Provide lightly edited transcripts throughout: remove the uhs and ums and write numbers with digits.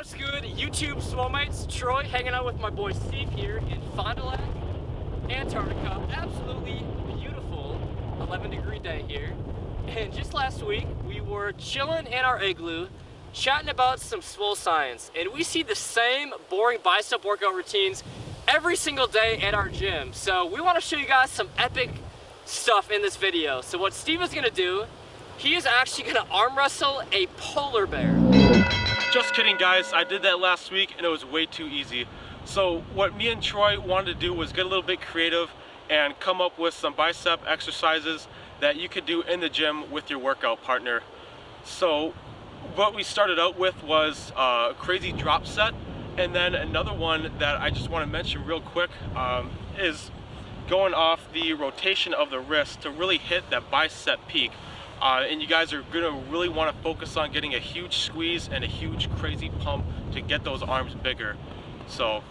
What's good, YouTube Swellmates? Troy hanging out with my boy Steve here in Fond du Lac, Antarctica. Absolutely beautiful 11-degree day here. And just last week, we were chilling in our igloo, chatting about some swole science. And we see the same boring bicep workout routines every single day at our gym. So we want to show you guys some epic stuff in this video. So what Steve is gonna do, he is actually gonna arm wrestle a polar bear. Just kidding, guys. I did that last week and it was way too easy. So what me and Troy wanted to do was get a little bit creative and come up with some bicep exercises that you could do in the gym with your workout partner. So what we started out with was a crazy drop set, and then another one that I just want to mention real quick is going off the rotation of the wrist to really hit that bicep peak. And you guys are gonna really want to focus on getting a huge squeeze and a huge crazy pump to get those arms bigger. So, all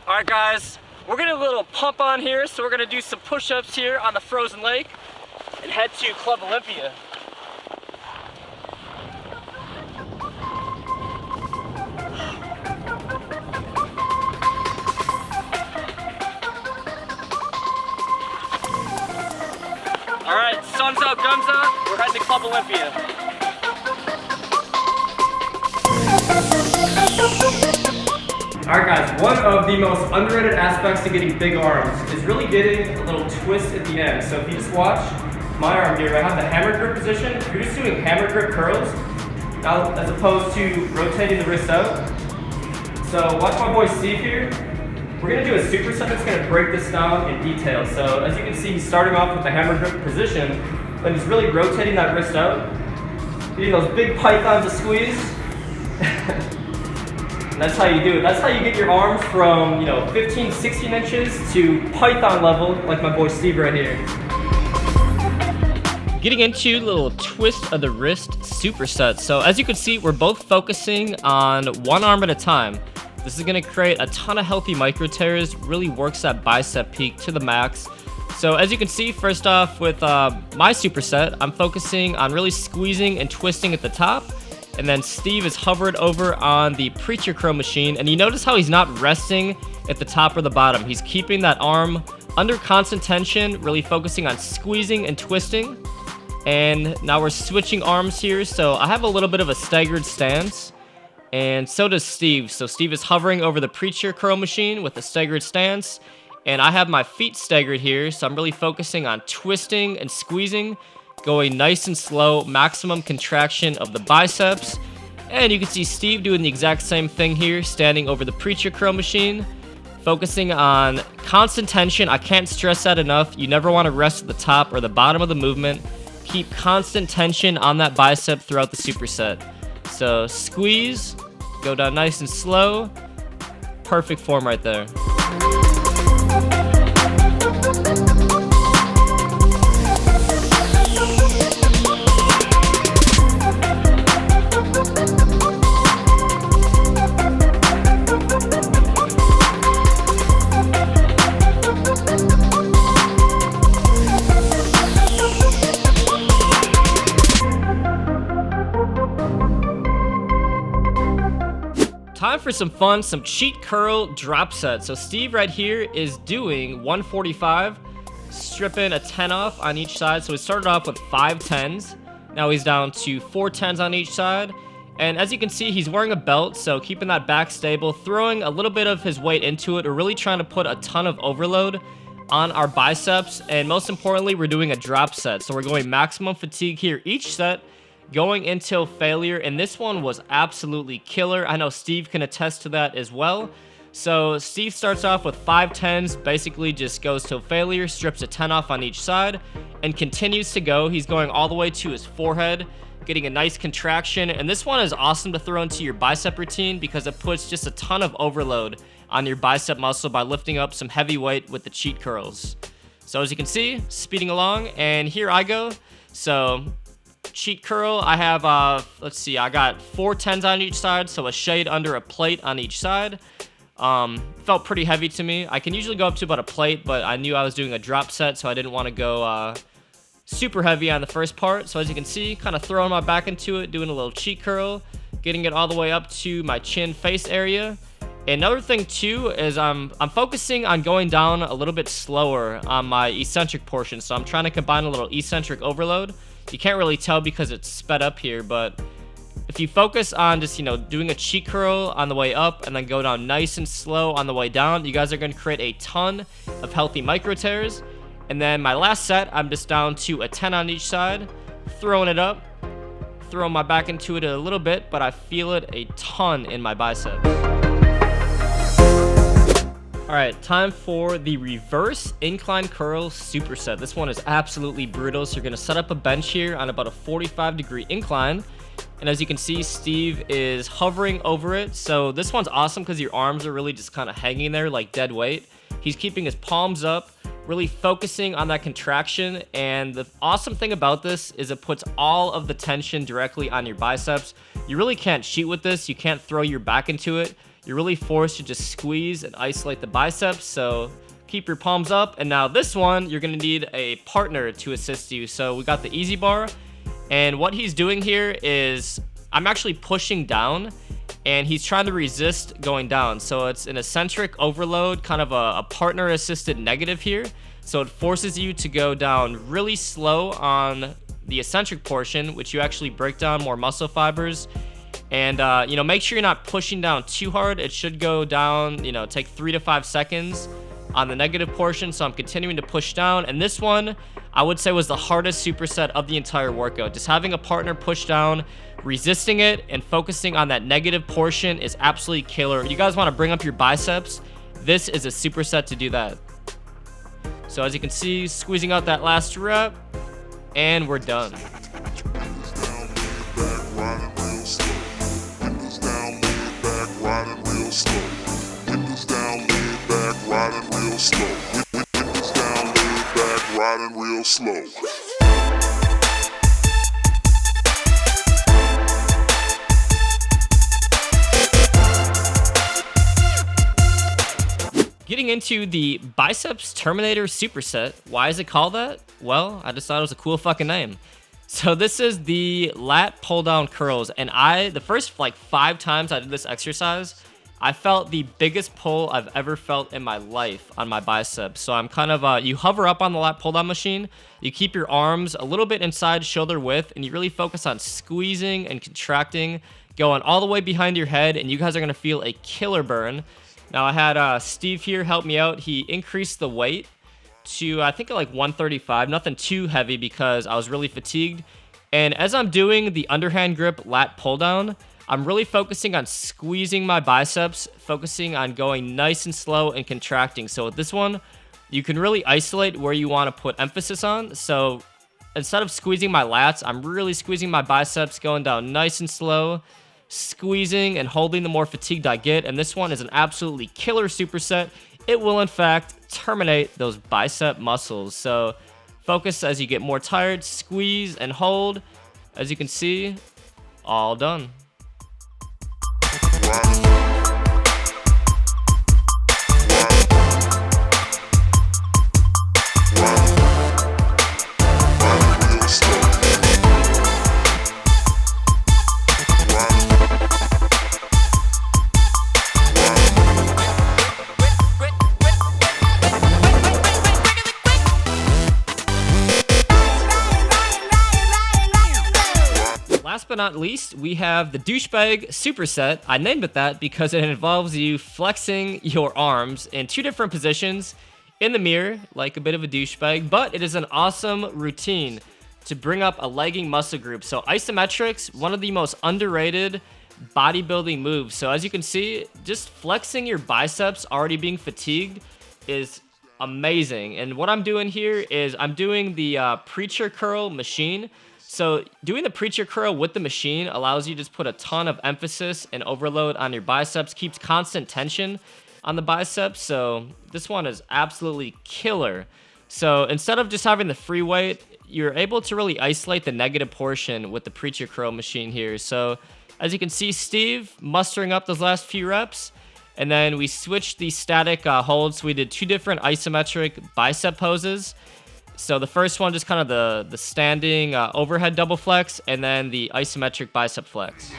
right guys, we're gonna do a little pump on here. So we're gonna do some push-ups here on the frozen lake and head to Club Olympia. All right, sun's out, guns out. We're heading to Club Olympia. All right, guys, one of the most underrated aspects to getting big arms is really getting a little twist at the end. So if you just watch my arm here, I have the hammer grip position. You're just doing hammer grip curls now, as opposed to rotating the wrist out. So watch my boy Steve here. We're gonna do a superset that's gonna break this down in detail. So as you can see, he's starting off with the hammer grip position, and he's really rotating that wrist out, getting those big pythons to squeeze. And that's how you do it. That's how you get your arms from 15, 16 inches to python level, like my boy Steve right here. Getting into a little twist of the wrist superset. So as you can see, we're both focusing on one arm at a time. This is gonna create a ton of healthy micro tears, really works that bicep peak to the max. So as you can see, first off with my superset, I'm focusing on really squeezing and twisting at the top. And then Steve is hovered over on the preacher curl machine. And you notice how he's not resting at the top or the bottom. He's keeping that arm under constant tension, really focusing on squeezing and twisting. And now we're switching arms here. So I have a little bit of a staggered stance. And so does Steve. So Steve is hovering over the preacher curl machine with a staggered stance. And I have my feet staggered here. So I'm really focusing on twisting and squeezing, going nice and slow, maximum contraction of the biceps. And you can see Steve doing the exact same thing here, standing over the preacher curl machine, focusing on constant tension. I can't stress that enough. You never want to rest at the top or the bottom of the movement. Keep constant tension on that bicep throughout the superset. So squeeze, go down nice and slow. Perfect form right there. Time for some fun, some cheat curl drop set. So Steve right here is doing 145, stripping a 10 off on each side. So he started off with 5 10s. Now he's down to 4 10s on each side. And as you can see, he's wearing a belt, so keeping that back stable, throwing a little bit of his weight into it. We're really trying to put a ton of overload on our biceps. And most importantly, we're doing a drop set. So we're going maximum fatigue here each set, going until failure, and this one was absolutely killer. I know Steve can attest to that as well. So Steve starts off with 5 10s, basically just goes till failure, strips a 10 off on each side, and continues to go. He's going all the way to his forehead, getting a nice contraction, and this one is awesome to throw into your bicep routine because it puts just a ton of overload on your bicep muscle by lifting up some heavy weight with the cheat curls. So as you can see, speeding along, and here I go. So cheat curl, I have let's see, I got 4 10s on each side, so a shade under a plate on each side. Felt pretty heavy to me. I can usually go up to about a plate, but I knew I was doing a drop set, so I didn't want to go super heavy on the first part. So as you can see, kind of throwing my back into it, doing a little cheat curl, getting it all the way up to my chin face area. Another thing too is I'm focusing on going down a little bit slower on my eccentric portion. So I'm trying to combine a little eccentric overload. You can't really tell because it's sped up here, but if you focus on just, doing a cheek curl on the way up and then go down nice and slow on the way down, you guys are going to create a ton of healthy micro tears. And then my last set, I'm just down to a 10 on each side, throwing it up, throwing my back into it a little bit, but I feel it a ton in my biceps. All right, time for the reverse incline curl superset. This one is absolutely brutal. So you're gonna set up a bench here on about a 45-degree incline. And as you can see, Steve is hovering over it. So this one's awesome because your arms are really just kind of hanging there like dead weight. He's keeping his palms up, really focusing on that contraction. And the awesome thing about this is it puts all of the tension directly on your biceps. You really can't cheat with this. You can't throw your back into it. You're really forced to just squeeze and isolate the biceps. So keep your palms up. And now this one, you're gonna need a partner to assist you. So we got the easy bar. And what he's doing here is I'm actually pushing down and he's trying to resist going down. So it's an eccentric overload, kind of a partner assisted negative here. So it forces you to go down really slow on the eccentric portion, which you actually break down more muscle fibers. And, make sure you're not pushing down too hard. It should go down, take 3 to 5 seconds on the negative portion. So I'm continuing to push down. And this one, I would say, was the hardest superset of the entire workout. Just having a partner push down, resisting it, and focusing on that negative portion is absolutely killer. You guys want to bring up your biceps. This is a superset to do that. So as you can see, squeezing out that last rep, and we're done. Riding real slow. Getting into the Biceps Terminator Superset. Why is it called that? Well, I just thought it was a cool fucking name. So this is the lat pull down curls, and the first 5 times I did this exercise, I felt the biggest pull I've ever felt in my life on my biceps. So I'm kind of, you hover up on the lat pull down machine, you keep your arms a little bit inside shoulder width, and you really focus on squeezing and contracting, going all the way behind your head, and you guys are gonna feel a killer burn. Now I had Steve here help me out. He increased the weight to, I think, 135, nothing too heavy because I was really fatigued. And as I'm doing the underhand grip lat pull down, I'm really focusing on squeezing my biceps, focusing on going nice and slow and contracting. So with this one, you can really isolate where you want to put emphasis on. So instead of squeezing my lats, I'm really squeezing my biceps, going down nice and slow, squeezing and holding the more fatigued I get. And this one is an absolutely killer superset. It will, in fact, terminate those bicep muscles. So focus as you get more tired, squeeze and hold. As you can see, all done. Last but not least, we have the douchebag superset. I named it that because it involves you flexing your arms in 2 different positions in the mirror, like a bit of a douchebag, but it is an awesome routine to bring up a legging muscle group. So isometrics, one of the most underrated bodybuilding moves. So as you can see, just flexing your biceps already being fatigued is amazing. And what I'm doing here is I'm doing the preacher curl machine. So doing the preacher curl with the machine allows you to just put a ton of emphasis and overload on your biceps, keeps constant tension on the biceps. So this one is absolutely killer. So instead of just having the free weight, you're able to really isolate the negative portion with the preacher curl machine here. So as you can see, Steve mustering up those last few reps, and then we switched the static holds. So we did 2 different isometric bicep poses. So the first one, just kind of the standing overhead double flex, and then the isometric bicep flex.